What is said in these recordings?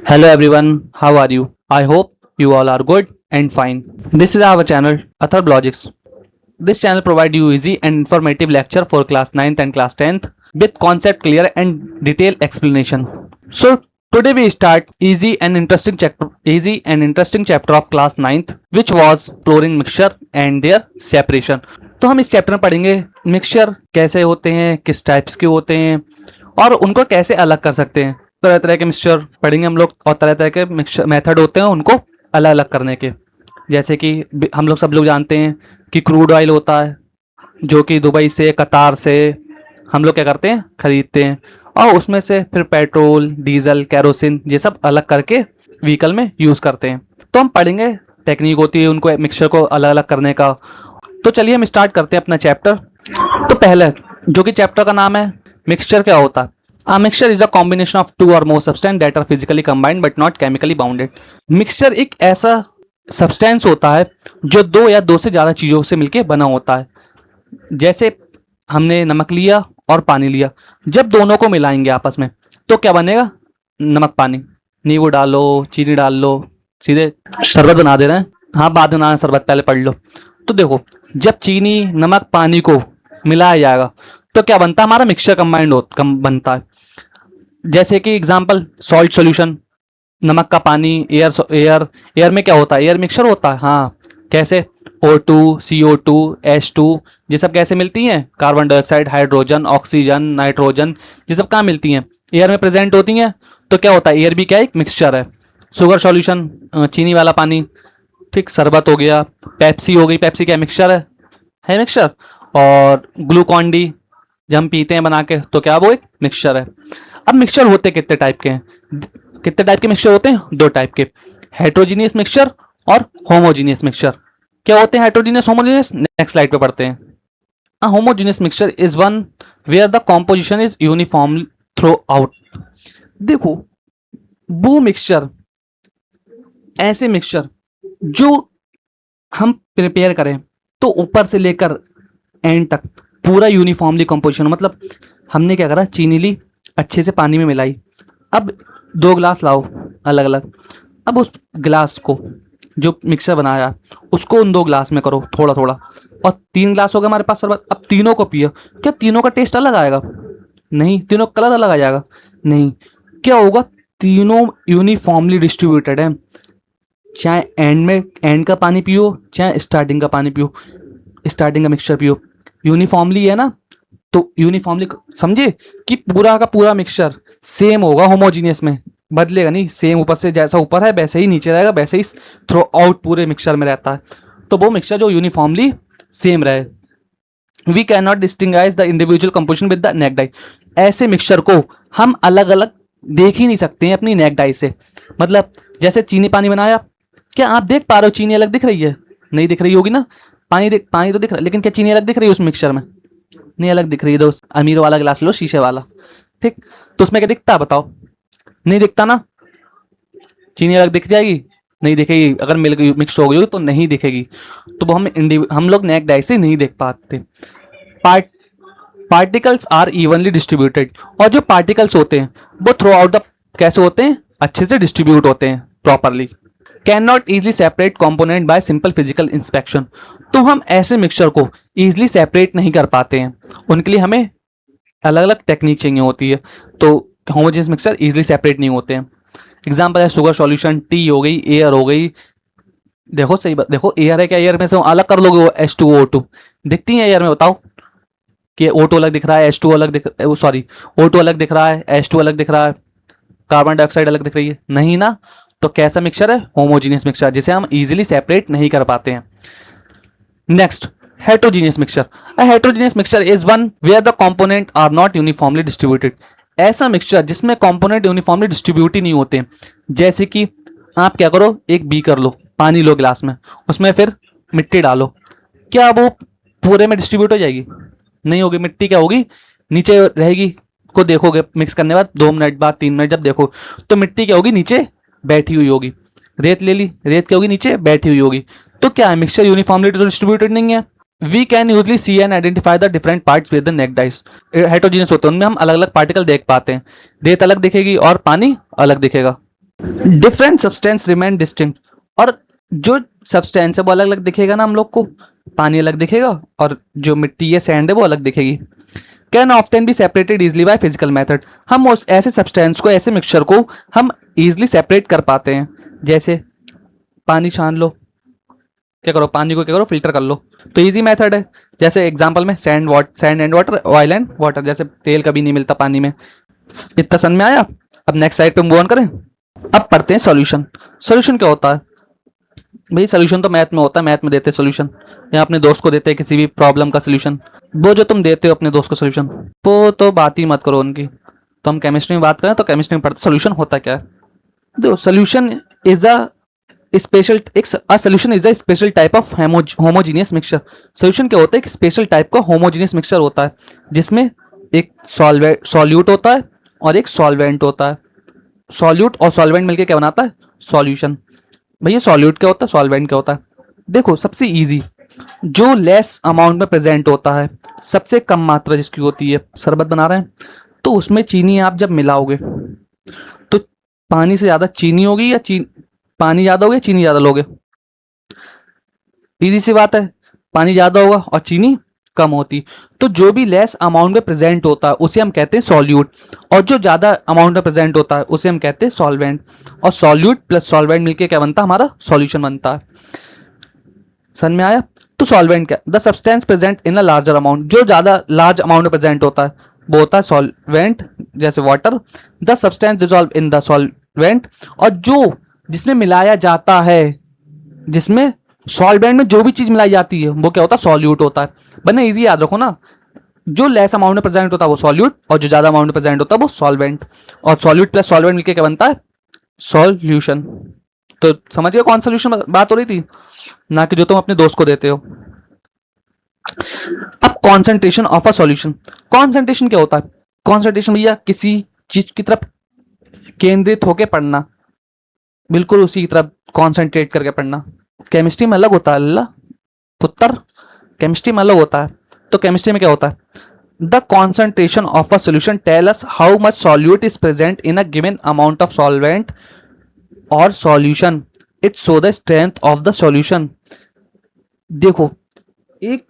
Hello everyone, how are you? I hope you all are good and fine. This is our channel Atharb. This channel provides you easy and informative lecture for class 9th and class 10th with concept clear and detailed explanation. So today we start easy and interesting chapter of class 9th which was chlorine mixture and their separation. तो हम इस chapter में पढ़ेंगे mixture कैसे होते हैं, किस types के होते हैं और उनको कैसे अलग कर सकते हैं। तरह तरह के मिक्सचर पढ़ेंगे हम लोग और तरह तरह के मिक्सचर मेथड होते हैं उनको अलग अलग करने के। जैसे कि हम लोग सब लोग जानते हैं कि क्रूड ऑयल होता है जो कि दुबई से कतार से हम लोग क्या करते हैं खरीदते हैं और उसमें से फिर पेट्रोल डीजल कैरोसिन ये सब अलग करके व्हीकल में यूज करते हैं। तो हम पढ़ेंगे टेक्निक होती है उनको मिक्सचर को अलग अलग करने का। तो चलिए हम स्टार्ट करते हैं अपना चैप्टर। तो पहले जो कि चैप्टर का नाम है मिक्सचर क्या होता है। A mixture is a combination of two or more substances that are physically combined but not chemically bounded. Mixture एक ऐसा सब्सटेंस होता है जो दो या दो से ज्यादा चीजों से मिलकर बना होता है। जैसे हमने नमक लिया और पानी लिया, जब दोनों को मिलाएंगे आपस में तो क्या बनेगा? नमक पानी। नींबू डालो, चीनी डाल लो, सीधे शरबत बना दे रहे हैं। हाँ, बाद में बनाना शरबत, पहले पढ़ लो। तो देखो, जब चीनी नमक पानी को मिलाया जाएगा तो क्या बनता है? हमारा मिक्सचर कंबाइंड बनता है। जैसे कि एग्जांपल सॉल्ट सॉल्यूशन, नमक का पानी, एयर में क्या होता है? एयर मिक्सचर होता है। हाँ, कैसे? O2 CO2 H2 ये सब कैसे मिलती हैं? Carbon dioxide, hydrogen, oxygen, nitrogen ये सब कहाँ मिलती हैं? एयर में प्रेजेंट होती हैं। तो क्या होता है? एयर भी क्या एक मिक्सचर है। शुगर सॉल्यूशन, चीनी वाला पानी, ठीक। शरबत हो गया, पेप्सी हो गई, पेप्सी क्या मिक्सचर है मिक्सचर। और ग्लूकॉन डी जब हम पीते हैं बना के तो क्या वो एक मिक्सचर है। अब मिक्सचर होते कितने टाइप के हैं? कितने टाइप के मिक्सचर होते हैं? दो टाइप के, हेट्रोजीनियस मिक्सचर और होमोजीनियस मिक्सचर। क्या होते हैं हेट्रोजीनियस होमोजीनियस? नेक्स्ट स्लाइड पे पढ़ते हैं। A homogeneous mixture is one where the composition is uniform throughout. देखो, वो मिक्सचर, ऐसे मिक्सचर जो हम प्रिपेयर करें तो ऊपर से लेकर एंड तक पूरा यूनिफॉर्मली कंपोजिशन, मतलब हमने क्या करा, चीनी ली, अच्छे से पानी में मिलाई। अब 2 ग्लास लाओ अलग अलग। अब उस ग्लास को जो मिक्सचर बनाया उसको उन 2 ग्लास में करो थोड़ा थोड़ा, और 3 ग्लास हो गए हमारे पास शरबत। अब तीनों को पियो। क्या तीनों का टेस्ट अलग आएगा? नहीं। तीनों का कलर अलग आ जाएगा? नहीं। क्या होगा? तीनों यूनिफॉर्मली डिस्ट्रीब्यूटेड है। चाहे एंड का पानी पियो, चाहे स्टार्टिंग का पानी पियो, स्टार्टिंग का मिक्सचर पियो, यूनिफॉर्मली है ना। तो यूनिफॉर्मली समझे कि पूरा का पूरा मिक्सचर सेम होगा, होमोजीनियस में बदलेगा नहीं। सेम ऊपर से जैसा ऊपर है वैसे ही नीचे रहेगा, वैसे ही थ्रू आउट पूरे मिक्सचर में रहता है। तो वो मिक्सचर जो यूनिफॉर्मली सेम रहे। We can not distinguish the individual composition with the naked eye. ऐसे मिक्सचर को हम अलग अलग देख ही नहीं सकते हैं अपनी नेक डाई से। मतलब जैसे चीनी पानी बनाया, क्या आप देख पा रहे हो चीनी अलग दिख रही है? नहीं दिख रही होगी ना। पानी तो दिख रहा है, लेकिन क्या चीनी अलग दिख रही है उस मिक्सचर में? नहीं अलग दिख रही है। दोस्त, अमीर वाला गिलास लो, शीशे वाला, ठीक। तो उसमें क्या दिखता है बताओ? नहीं दिखता ना। चीनी अलग दिख जाएगी? नहीं दिखेगी। अगर मिक्स हो गई तो नहीं दिखेगी। तो वो हम लोग नेक डाई से नहीं देख पाते। Particles are evenly distributed. और जो पार्टिकल्स होते हैं वो थ्रू आउट द कैसे होते हैं? अच्छे से डिस्ट्रीब्यूट होते हैं properly. Can not easily separate component bye simple physical inspection. तो हम ऐसे मिक्सचर को इजिली सेपरेट नहीं कर पाते हैं, उनके लिए हमें अलग अलग टेक्निक चाहिए होती है। तो होमोजेनियस मिक्सचर इजिली सेपरेट नहीं होते हैं। एग्जांपल है शुगर सॉल्यूशन, टी हो गई, एयर हो गई। देखो सही बात, देखो एयर है, क्या एयर में से अलग कर लोगे वो H2O2 दिखती है एयर में? बताओ कि O2 अलग दिख रहा है, H2 अलग दिख, सॉरी O2 अलग दिख रहा है, H2 अलग दिख रहा है, कार्बन डाइऑक्साइड अलग दिख रही है? नहीं ना। तो कैसा मिक्सचर है? होमोजीनियस मिक्सचर, जिसे हम इजीली सेपरेट नहीं कर पाते हैं। Next, heterogeneous mixture. A heterogeneous mixture is one where the component are not uniformly distributed. ऐसा मिक्सचर जिसमें कंपोनेंट यूनिफॉर्मली डिस्ट्रीब्यूट ही नहीं होते। जैसे कि आप क्या करो, एक बीकर लो, पानी लो ग्लास में, उसमें फिर मिट्टी डालो। क्या वो पूरे में डिस्ट्रीब्यूट हो जाएगी? नहीं होगी। मिट्टी क्या होगी? नीचे रहेगी। को देखोगे मिक्स करने बाद 2 मिनट बाद, 3 मिनट जब देखो तो मिट्टी क्या होगी? नीचे बैठी हुई होगी। रेत ले ली, रेत क्या होगी? नीचे बैठी हुई होगी। तो क्या है? मिक्सचर यूनिफॉर्मली डिस्ट्रीब्यूटेड नहीं है। We can usually see and identify the different parts with the naked eyes. Heterogeneous होते हैं, उनमें हम अलग अलग पार्टिकल देख पाते हैं। रेत अलग दिखेगी और पानी अलग दिखेगा। डिफरेंट सब्सटेंस रिमेन डिस्टिंक्ट, और जो सब्सटेंस है वो अलग अलग दिखेगा ना हम लोग को, पानी अलग दिखेगा और जो मिट्टी है सैंड है वो अलग दिखेगी। Can often be separated easily by physical method, हम उस ऐसे सब्सटेंस को, ऐसे मिक्सचर को हम इजिली सेपरेट कर पाते हैं। जैसे पानी छान लो, क्या करो, पानी को क्या करो, फिल्टर कर लो, तो इजी मेथड है। जैसे एग्जांपल में sand and water, oil and water, जैसे तेल कभी नहीं मिलता पानी में। इतना समझ में आया? अब नेक्स्ट साइड पे मूव ऑन करें। अब पढ़ते हैं सॉल्यूशन। सॉल्यूशन क्या होता है भाई? सॉल्यूशन तो मैथ में होता है, मैथ में देते हैं सॉल्यूशन, या अपने दोस्त को देते हैं किसी भी प्रॉब्लम का सॉल्यूशन। वो जो तुम देते हो अपने दोस्त को सॉल्यूशन, वो तो बात ही मत करो उनकी। तो हम केमिस्ट्री में बात करें तो केमिस्ट्री में पढ़ते सॉल्यूशन होता क्या है। देखो, सॉल्यूशन इज अ स्पेशल, एक solution is a special type of homogeneous mixture. Solution क्या होता है? एक स्पेशल टाइप का होमोजीनियस मिक्सचर होता है जिसमें एक सॉल्यूट होता है और एक सॉल्वेंट होता है। सॉल्यूट और सॉल्वेंट मिलकर क्या बनाता है? सॉल्यूशन। भैया सॉल्यूट क्या होता है, सॉल्वेंट क्या होता है? देखो, सबसे इजी, जो लेस अमाउंट में प्रेजेंट होता है, सबसे कम मात्रा जिसकी होती है। शरबत बना रहे हैं तो उसमें चीनी आप जब मिलाओगे तो पानी से ज्यादा चीनी होगी, या पानी ज्यादा होगा, चीनी ज्यादा लोगे? इजी सी बात है, पानी ज्यादा होगा और चीनी कम होती। तो जो भी लेस अमाउंट में प्रेजेंट होता है उसे हम कहते हैं सॉल्यूट, और जो ज्यादा अमाउंट में प्रेजेंट होता है उसे हम कहते हैं सॉल्वेंट। और सॉल्यूट प्लस सॉल्वेंट मिलके क्या बनता है? हमारा सॉल्यूशन बनता है। समझ में आया? तो सॉल्वेंट क्या? The substance present in a larger amount, जो ज्यादा लार्ज अमाउंट में प्रेजेंट होता है वो होता है सॉल्वेंट, जैसे water. The substance dissolve in the solvent, और जो जिसमें मिलाया जाता है, जिसमें सॉल्वेंट में जो भी चीज मिलाई जाती है वो क्या होता है? सॉल्यूट होता है। बने इजी याद रखो ना, जो लेस अमाउंट में प्रेजेंट होता है वो सॉल्यूट, और जो ज्यादा अमाउंट में प्रेजेंट होता है वो सॉल्वेंट। और सॉल्यूट प्लस सॉल्वेंट मिलकर क्या बनता है? सॉल्यूशन। तो समझ गए कौन सोल्यूशन बात हो रही थी, ना कि जो तुम अपने दोस्त को देते हो। अब concentration of a solution. Concentration क्या होता है? कॉन्सेंट्रेशन भैया किसी चीज की तरफ केंद्रित होकर पढ़ना, बिल्कुल उसी की तरफ कॉन्सेंट्रेट करके पढ़ना। केमिस्ट्री में अलग होता है अल्लाह पुत्र, केमिस्ट्री में अलग होता है। तो केमिस्ट्री में क्या होता है? The concentration of a solution tell us how much solute is present in a given amount of solvent और solution. It show the strength of the solution. देखो, एक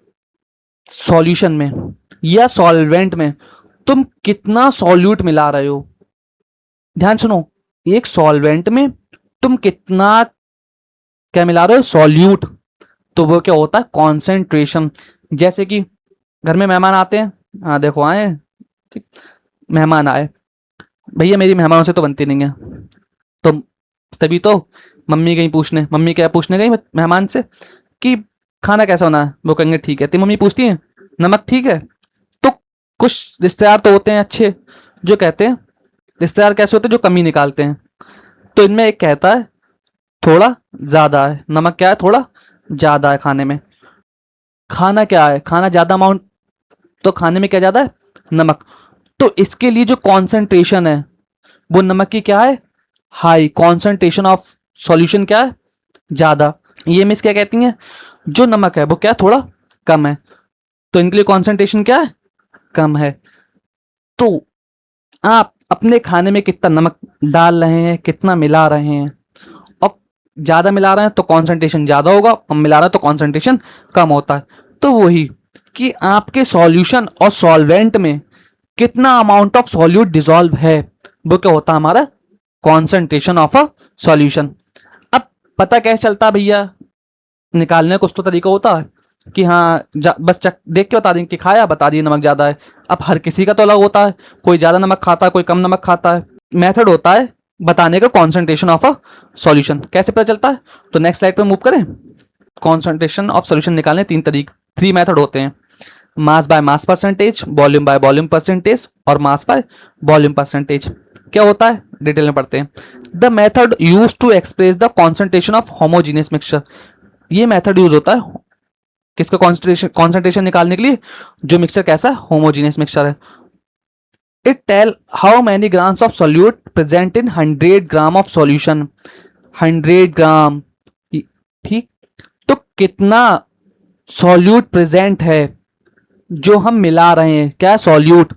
सॉल्यूशन में या सॉल्वेंट में तुम कितना सॉल्यूट मिला रहे हो, ध्यान सुनो, एक सॉल्वेंट में तुम कितना क्या मिला रहे हो? सॉल्यूट। तो वो क्या होता है? कॉन्सेंट्रेशन। जैसे कि घर में मेहमान आते हैं, हाँ देखो आए, ठीक, मेहमान आए, भैया मेरी मेहमानों से तो बनती नहीं है, तो तभी तो मम्मी गई पूछने, मम्मी क्या पूछने गई मेहमान से कि खाना कैसा होना है, वो कहेंगे ठीक है, तो मम्मी पूछती है नमक ठीक है? तो कुछ रिश्तेदार तो होते हैं अच्छे जो कहते हैं, रिश्तेदार कैसे होते हैं? जो कमी निकालते हैं। तो इनमें एक कहता है थोड़ा ज्यादा है नमक, क्या है? थोड़ा ज्यादा है खाने में। खाना क्या है? खाना ज्यादा अमाउंट, तो खाने में क्या ज्यादा है? नमक। तो इसके लिए जो कॉन्सेंट्रेशन है वो नमक की क्या है? हाई। कॉन्सेंट्रेशन ऑफ सॉल्यूशन क्या है? ज्यादा। ये मिस क्या कहती हैं? जो नमक है वो क्या? थोड़ा कम है। तो इनके लिए कॉन्सेंट्रेशन क्या है? कम है। तो आप अपने खाने में कितना नमक डाल रहे हैं, कितना मिला रहे हैं, और ज्यादा मिला रहे हैं तो कॉन्सेंट्रेशन ज्यादा होगा, कम मिला रहे हैं तो कॉन्सेंट्रेशन कम होता है। तो वही कि आपके सॉल्यूशन और सॉल्वेंट में कितना अमाउंट ऑफ सॉल्यूट डिसॉल्व है वो क्या होता है? हमारा कॉन्सेंट्रेशन ऑफ अ सॉल्यूशन। अब पता कैसे चलता भैया? निकालने का कुछ तो तरीका होता है कि हाँ बस देख के बता दें कि खाया, बता दिए नमक ज्यादा है। अब हर किसी का तो अलग होता है, कोई ज्यादा नमक खाता है, कोई कम नमक खाता है। मेथड होता है बताने का कॉन्सेंट्रेशन ऑफ अ सॉल्यूशन। कैसे पता चलता है? तो नेक्स्ट स्लाइड पे मूव करें। कॉन्सेंट्रेशन ऑफ सॉल्यूशन निकालने तीन तरीके, थ्री मेथड होते हैं। Mass by mass percentage, volume by volume percentage, और मास बाय वॉल्यूम परसेंटेज। क्या होता है डिटेल में पढ़ते हैं। The method use to express the concentration of homogeneous mixture. ये मेथड यूज होता है किसका? कॉन्सेंट्रेशन निकालने के लिए जो मिक्सचर कैसा है? होमोजीनियस मिक्सचर है। It tell how many grams of solute present in 100 gram of solution. 100 gram, ठीक, तो कितना सॉल्यूट प्रेजेंट है जो हम मिला रहे हैं? क्या सॉल्यूट,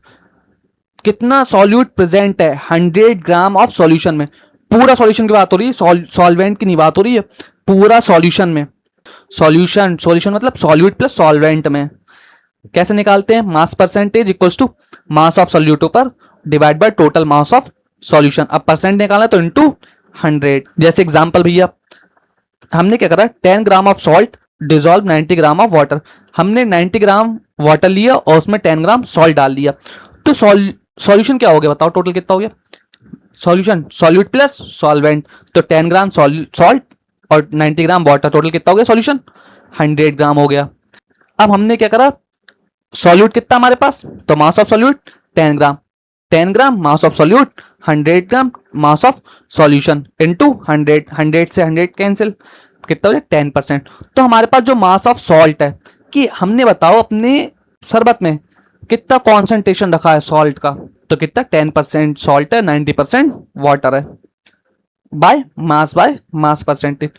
कितना सॉल्यूट प्रेजेंट है 100 ग्राम ऑफ सॉल्यूशन में? पूरा सॉल्यूशन की बात हो रही है, सॉल्वेंट की नहीं बात हो रही है, पूरा सॉल्यूशन में। सॉल्यूशन मतलब सॉल्यूट प्लस सॉल्वेंट में। कैसे निकालते हैं? Mass percentage equals to mass of solute ऊपर divide by total mass of solution. अब परसेंट निकालना तो इनटू 100। जैसे एग्जांपल भैया, हमने क्या करा, 10 gram of salt dissolve 90 gram of water. हमने 90 ग्राम वाटर लिया और उसमें 10 ग्राम सॉल्ट डाल दिया, तो सॉल्यूशन क्या हो गया बताओ, टोटल कितना हो गया? सॉल्यूशन सॉल्यूट प्लस सॉल्वेंट, तो 10 ग्राम सॉल्ट और 90 ग्राम वाटर, टोटल कितना हो गया सॉल्यूशन? 100 ग्राम हो गया। अब हमने क्या करा, सॉल्यूट कितना हमारे पास, तो मास of solute 10 gram, 10 gram mass of solute 100 gram mass of solution into 100, 100 से 100 कैंसिल, कितना हो गया 10%। तो हमारे पास जो मास ऑफ सॉल्ट है, कि हमने बताओ अपने शरबत में कितना कॉन्सेंट्रेशन रखा है सॉल्ट का, तो कितना 10% सॉल्ट है, 90% वाटर है, by mass percentage.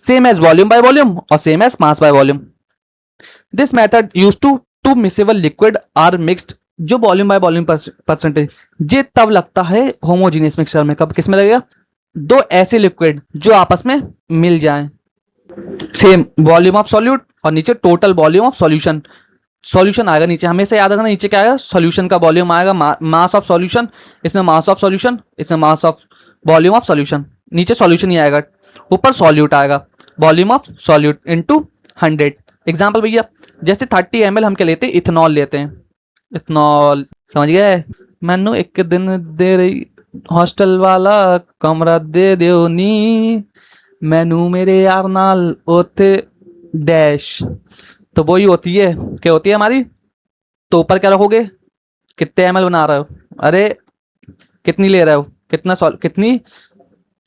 Same as volume by volume और same as mass by volume. This method use to two miscible liquid are mixed, जो वॉल्यूम बाय वॉल्यूम परसेंटेज ये तब लगता है होमोजीनियस मिक्सचर में। कब किस में लगेगा? दो ऐसे लिक्विड जो आपस में मिल जाएं, सेम वॉल्यूम ऑफ सॉल्यूट और नीचे total volume of solution. Solution आएगा नीचे, हमेशा याद रखना नीचे क्या आएगा, सॉल्यूशन का वॉल्यूम आएगा, मास ऑफ सॉल्यूशन, इसमें मास ऑफ सॉल्यूशन, इसमें mass of volume of solution, नीचे सॉल्यूशन ही आएगा, ऊपर सॉल्यूट आएगा, volume of solute into 100। Example भैया, जैसे 30 ml हम क्या लेते हैं, इथेनॉल लेते हैं, इथेनॉल, समझ गए? मैनू एक दिन दे रही हॉस्टल वाला कमरा दे दियो नी, मैनू मेरे यार नाल ओथे डैश। तो वही होती है, क्या होती है हमारी, तो ऊपर क्या रखोगे, कितने ml बना रहे हो, अरे कितनी ले रहे हो, कितनी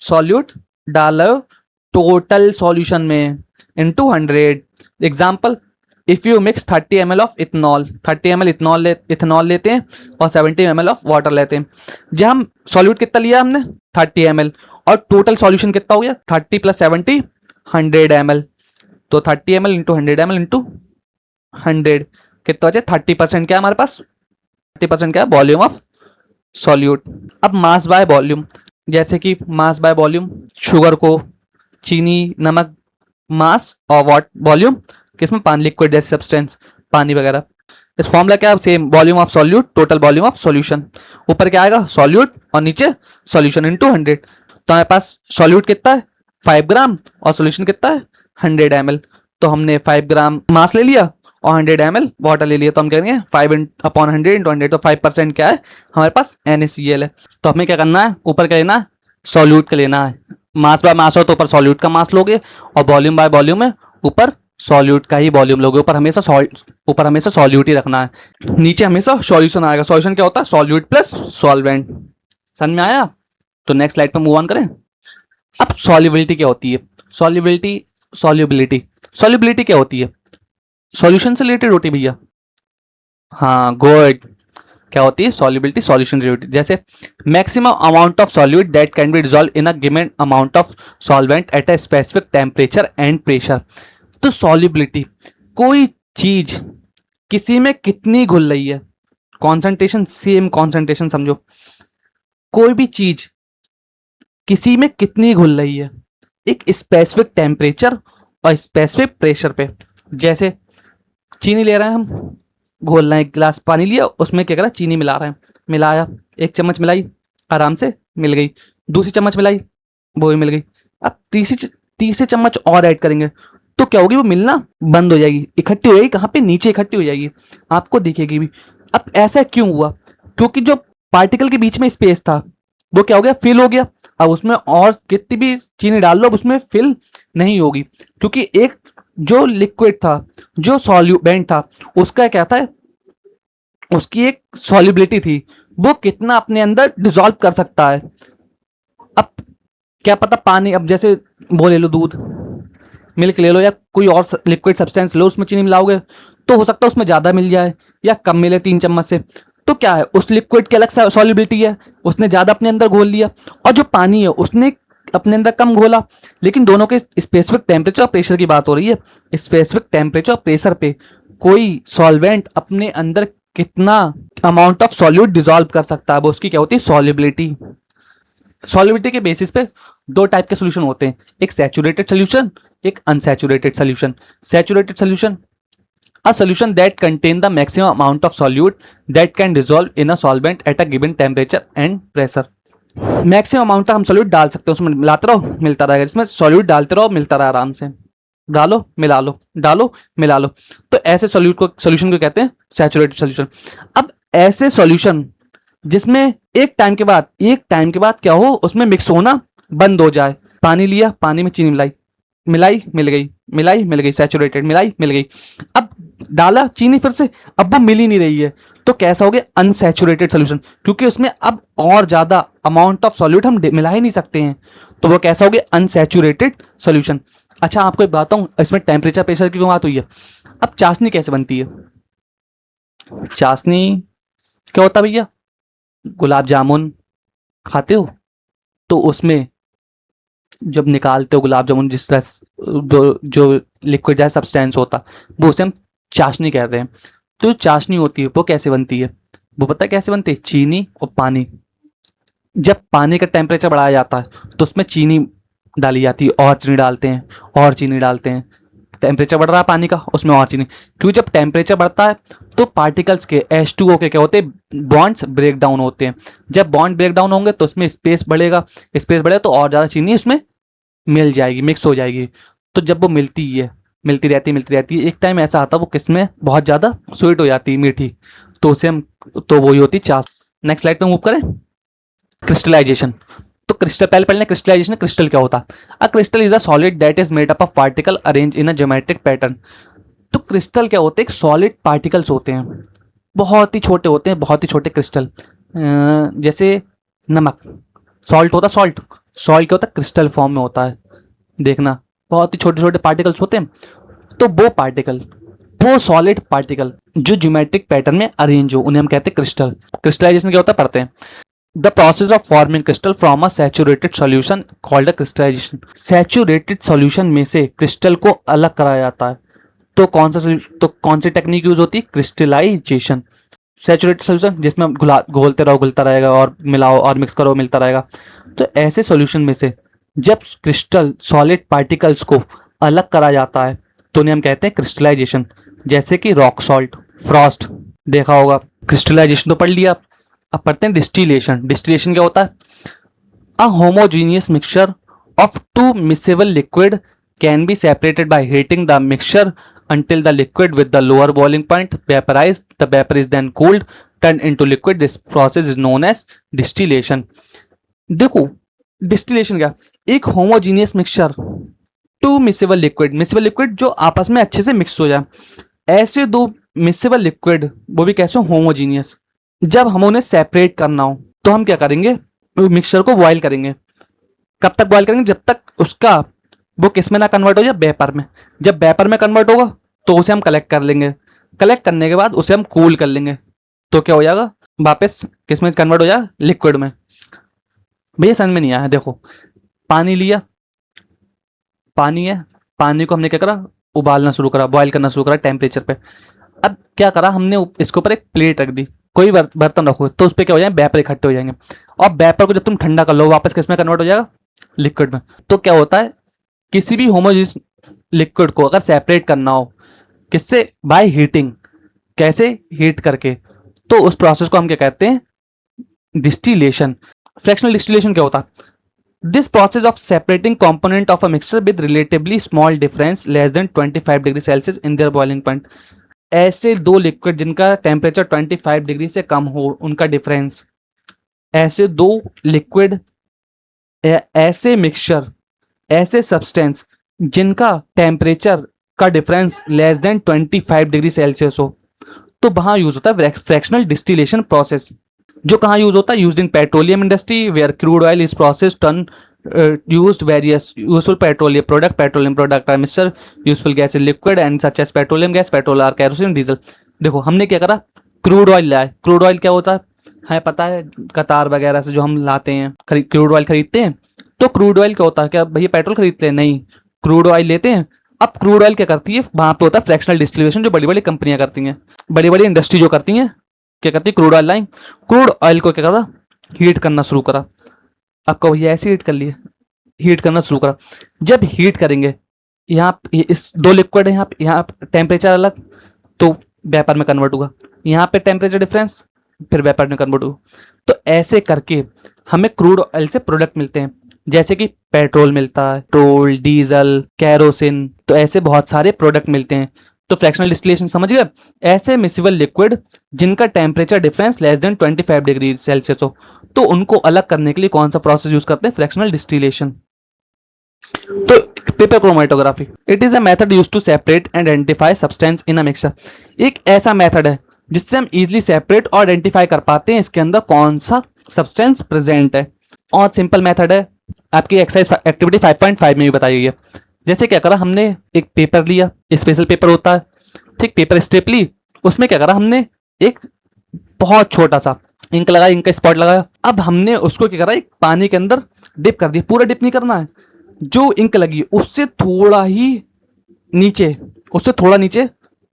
सॉल्यूट डाल रहे हो टोटल सॉल्यूशन में into 100। Example, if you mix 30 ml of ethanol, 30 ml ethanol लेते हैं और 70 ml ऑफ वाटर लेते हैं। जब हम सॉल्यूट कितना लिया हमने 30 ml और टोटल सॉल्यूशन कितना हो गया 30 प्लस 70 100 ml, तो 30 ml इंटू 100 ml इंटू 100 कितना बचे 30%, क्या हमारे पास 30% क्या है, वॉल्यूम ऑफ सॉल्यूट। अब मास बाय वॉल्यूम, जैसे कि मास बाय वॉल्यूम, शुगर को, चीनी, नमक मास और वॉल्यूम किसमें, पानी, लिक्विड जैसे सब्सटेंस, पानी वगैरह। इस फॉर्मूला क्या है, same, volume of solute total volume of solution, ऊपर क्या आएगा सॉल्यूट और नीचे सॉल्यूशन इनटू 100। तो हमारे पास सॉल्यूट कितना है 5 ग्राम और सॉल्यूशन कितना है 100 ml, तो हमने 5 ग्राम मास ले लिया और 100 ml वाटर ले लिया, तो हम कहेंगे 5/100 इंटू 100, तो 5% क्या है हमारे पास NaCl है। तो हमें क्या करना है, ऊपर क्या लेना है, सॉल्यूट का लेना है, मास बाय मास हो तो ऊपर सॉल्यूट का मास लोगे, और वॉल्यूम बाय वॉल्यूम है ऊपर सॉल्यूट का ही वॉल्यूम लोगे, ऊपर हमेशा सॉल्यूट ही रखना है, नीचे हमेशा सॉल्यूशन आएगा। सॉल्यूशन क्या होता है, सॉल्यूट प्लस सॉल्वेंट। समझ में आया? तो नेक्स्ट स्लाइड पे मूव ऑन करें। अब सॉल्युबिलिटी क्या होती है, सॉल्युबिलिटी क्या होती है, सॉल्यूशन से रिलेटेड होती है भैया, हाँ गुड। क्या होती है सॉल्युबिलिटी, सॉल्यूशन रिलेटेड। जैसे maximum amount of solute that can be dissolve in a given amount of solvent at a specific temperature and pressure. तो सॉल्युबिलिटी, कोई चीज किसी में कितनी घुल रही है, कॉन्सेंट्रेशन, सेम कॉन्सेंट्रेशन समझो, कोई भी चीज किसी में कितनी घुल रही है एक स्पेसिफिक टेम्परेचर और स्पेसिफिक प्रेशर पे। जैसे चीनी ले रहे हैं हम, घोलना है, एक गिलास पानी लिया, उसमें क्या करा, चीनी मिला रहे हैं, मिलाया, एक चम्मच मिलाई, आराम से मिल गई, दूसरी चम्मच मिलाई, वो भी मिल गई। अब तीसरी चम्मच और ऐड करेंगे तो क्या होगी, वो मिलना बंद हो जाएगी, इकट्ठी हो जाएगी, कहाँ पे, नीचे इकट्ठी हो जाएगी, आपको दिखेगी भी। अब ऐसा क्यों हुआ, क्योंकि जो पार्टिकल के बीच में स्पेस था वो क्या हो गया, फिल हो गया। अब उसमें और कितनी भी चीनी डाल लो उसमें फिल नहीं होगी, क्योंकि एक जो लिक्विड था, जो सॉल्यूबेंट था, उसका क्या था, उसकी एक सॉल्युबिलिटी थी, वो कितना अपने अंदर डिसॉल्व कर सकता है। अब क्या पता पानी, अब जैसे वो ले लो, दूध, मिल्क ले लो, या कोई और लिक्विड सब्सटेंस लो, उसमें चीनी मिलाओगे तो हो सकता है उसमें ज्यादा मिल जाए या कम मिले 3 चम्मच से। तो क्या है, उस लिक्विड की अलग सॉल्युबिलिटी है, उसने ज्यादा अपने अंदर घोल लिया, और जो पानी है उसने अपने अंदर कम घोला। लेकिन दोनों के स्पेसिफिक टेम्परेचर और प्रेशर की बात हो रही है, स्पेसिफिक टेम्परेचर और प्रेशर पे कोई सॉल्वेंट अपने अंदर कितना अमाउंट ऑफ सॉल्यूट डिसॉल्व कर सकता है, वो उसकी क्या होती है, सॉल्युबिलिटी। सॉल्युबिलिटी के बेसिस पे दो टाइप के सोल्यूशन होते हैं, एक सैचुरेटेड सोल्यूशन, एक unsaturated solution. Saturated solution, a solution that contain the maximum amount of solute that can dissolve in a solvent at a given temperature and pressure। Maximum amount तक हम solute डाल सकते हैं, उसमें मिलाते रहो मिलता रहेगा, जिसमें सॉल्यूट डालते रहो मिलता रहा आराम से, डालो मिला लो, डालो मिला लो। तो ऐसे सोल्यूशन को कहते हैं सैचुरेटेड सोल्यूशन। अब ऐसे सोल्यूशन जिसमें एक टाइम के बाद क्या हो, उसमें मिक्स होना बंद हो जाए। पानी लिया, पानी में चीनी मिलाई, मिलाई मिल गई, मिलाई मिल गई, सैचुरेटेड मिलाई मिल गई। अब डाला चीनी फिर से, अब वो मिल ही नहीं रही है, तो कैसा हो गया, अनसैचुरेटेड सोल्यूशन, क्योंकि उसमें अब और ज्यादा अमाउंट ऑफ सॉल्यूट हम मिला ही नहीं सकते हैं, तो वो कैसा हो गया, अनसैचुरेटेड सोल्यूशन। अच्छा आपको एक बात बताऊं, इसमें टेम्परेचर प्रेशर की क्यों बात हुई है। अब चाशनी कैसे बनती है, चाशनी क्या होता है भैया, गुलाब जामुन खाते हो तो उसमें जब निकालते हो गुलाब जामुन, जिस तरह जो लिक्विड है सब्सटेंस होता, वो उसे हम चाशनी कहते हैं। तो चाशनी होती है वो कैसे बनती है, वो पता है कैसे बनती है, चीनी और पानी। जब पानी का टेम्परेचर बढ़ाया जाता है तो उसमें चीनी डाली जाती है, और चीनी डालते हैं, और चीनी डालते हैं। टेम्परेचर बढ़ रहा है पानी का, उसमें और चीनी, क्योंकि जब टेम्परेचर बढ़ता है तो पार्टिकल्स के H2O के क्या होते हैं, बॉन्ड्स ब्रेक डाउन होते हैं। जब बॉन्ड ब्रेक डाउन होंगे तो उसमें स्पेस बढ़ेगा, स्पेस बढ़ेगा तो और ज्यादा चीनी उसमें मिल जाएगी, मिक्स हो जाएगी। तो जब वो मिलती रहती है, एक टाइम ऐसा आता है वो किसमें बहुत ज्यादा स्वीट हो जाती है, मीठी, तो उसे हम, तो वही होती चाश। नेक्स्ट स्लाइड पे मूव करें, क्रिस्टलाइजेशन। तो क्रिस्टल पहले पढ़ लें, क्रिस्टलाइजेशन क्रिस्टल क्या होता है। A crystal is a solid that is made up of particle arrange in a geometric pattern. तो क्रिस्टल क्या होते हैं, सॉलिड पार्टिकल्स होते हैं, बहुत ही छोटे होते हैं, बहुत ही छोटे क्रिस्टल। जैसे नमक, सॉल्ट होता, सॉल्ट सॉल्ट क्या होता है, क्रिस्टल फॉर्म में होता है, देखना बहुत ही छोटे छोटे पार्टिकल्स होते हैं। तो वो सॉलिड पार्टिकल जो ज्योमेट्रिक पैटर्न में अरेंज हो, उन्हें हम कहते हैं क्रिस्टल। क्रिस्टलाइजेशन क्या होता है पढ़ते हैं, the process of forming crystal from a saturated solution called a crystallization. Saturated solution में से क्रिस्टल को अलग कराया जाता है, तो कौन सी टेक्निक यूज होती है, क्रिस्टलाइजेशन। सैचुरेटेड सॉल्यूशन जिसमें आप घोलते रहो, घुलता रहेगा, और मिलाओ और मिक्स करो मिलता रहेगा। तो ऐसे सॉल्यूशन में से जब क्रिस्टल सॉलिड पार्टिकल्स को अलग करा जाता है तो उन्हें हम कहते हैं क्रिस्टलाइजेशन। जैसे कि रॉक सॉल्ट, फ्रॉस्ट देखा होगा। क्रिस्टलाइजेशन तो पढ़ लिया, अब पढ़ते हैं डिस्टिलेशन। डिस्टिलेशन क्या होता है, a homogeneous mixture of two miscible liquid can be separated by heating the mixture until the liquid with the lower boiling point vaporized. The vapor is then cooled, turned into liquid. This process is known as distillation. देखो distillation क्या, एक homogeneous mixture, two miscible liquid, miscible liquid जो आपस में अच्छे से mix हो जाए, ऐसे दो मिसेबल लिक्विड, वो भी कैसे होमोजीनियस, जब हम उन्हें सेपरेट करना हो तो हम क्या करेंगे, मिक्सचर को बॉयल करेंगे। कब तक बॉयल करेंगे, जब तक उसका वो किस में ना कन्वर्ट हो जाए, वेपर में। जब वेपर में कन्वर्ट होगा तो उसे हम कलेक्ट कर लेंगे, कलेक्ट करने के बाद उसे हम कूल कर लेंगे, तो क्या हो जाएगा, वापस किस में कन्वर्ट हो जाएगा, लिक्विड में। भैया समझ में नहीं आया, देखो पानी लिया, पानी है, पानी को हमने क्या करा, उबालना शुरू करा, बॉयल करना शुरू करा टेम्परेचर पे। अब क्या करा हमने, इसके ऊपर एक प्लेट रख दी, कोई बर्तन रखो तो उस पर क्या हो जाएंगे, वेपर इकट्ठे हो जाएंगे, और वेपर को जब तुम ठंडा कर लो वापस किस में कन्वर्ट हो जाएगा, लिक्विड में। तो क्या होता है, किसी भी होमोजेनियस लिक्विड को अगर सेपरेट करना हो, किससे, बाय हीटिंग, कैसे, हीट करके, तो उस प्रोसेस को हम क्या कहते हैं, डिस्टिलेशन। फ्रैक्शनल डिस्टिलेशन क्या होता है, this process of separating component of a mixture with relatively small difference less than 25 degree Celsius in their boiling point. ऐसे दो लिक्विड जिनका टेम्परेचर 25 डिग्री से कम हो, उनका डिफरेंस, ऐसे दो लिक्विड, ऐसे मिक्सचर, ऐसे सब्सटेंस जिनका टेम्परेचर का difference less than 25 degree Celsius हो, तो वहां यूज होता है फ्रैक्शनल डिस्टिलेशन प्रोसेस। जो कहाँ यूज होता है, used in petroleum industry where crude oil is processed turn used various useful petroleum product are mixture useful gas in liquid and such as petroleum gas, petrol or kerosene, diesel। देखो हमने क्या करा, crude oil लाए। Crude oil क्या होता है पता है, कतार वगैरह से जो हम लाते हैं, क्रूड ऑयल खरीदते हैं। तो क्रूड ऑयल क्या होता है, क्या भैया पेट्रोल खरीदते हैं, नहीं, क्रूड ऑयल लेते हैं। अब क्रूड ऑयल क्या करती है, वहां पे होता है फ्रैक्शनल डिस्टिलेशन, जो बड़ी बड़ी कंपनियां करती हैं, बड़ी बड़ी इंडस्ट्री जो करती हैं, क्या करती है, क्रूड ऑयल लाई, क्रूड ऑयल को क्या करा, हीट करना शुरू करा। आपका ये ऐसे हीट कर लिया, हीट करना शुरू करा। जब हीट करेंगे, यहाँ इस दो लिक्विड है, यहाँ टेम्परेचर अलग, तो वेपर में कन्वर्ट होगा। यहाँ पे टेम्परेचर डिफरेंस, फिर वेपर में कन्वर्ट होगा। तो ऐसे करके हमें क्रूड ऑयल से प्रोडक्ट मिलते हैं, जैसे कि पेट्रोल मिलता है, पेट्रोल, डीजल, कैरोसिन, तो ऐसे बहुत सारे प्रोडक्ट मिलते हैं। तो फ्रैक्शनल डिस्टिलेशन समझ गए, ऐसे मिसिबल लिक्विड जिनका temperature difference less than 25 degree Celsius हो, तो उनको अलग करने के लिए कौन सा प्रोसेस यूज करते हैं? Fractional distillation. तो paper chromatography, it is a method used to separate and identify substance in a mixture. एक ऐसा मेथड है जिससे हम इजीली सेपरेट और आइडेंटिफाई कर पाते हैं इसके अंदर कौन सा सब्सटेंस प्रेजेंट है। और सिंपल मेथड है, आपकी एक्सरसाइज एक्टिविटी 5.5 में भी बताई गई है। जैसे क्या करा हमने, एक पेपर लिया, स्पेशल पेपर होता है, ठीक, पेपर स्ट्रिप ली, उसमें क्या करा हमने, एक बहुत छोटा सा इंक लगाया, इंक का स्पॉट लगाया। अब हमने उसको क्या करा, एक पानी के अंदर डिप कर दिया, पूरा डिप नहीं करना है, जो इंक लगी उससे थोड़ा ही नीचे, उससे थोड़ा नीचे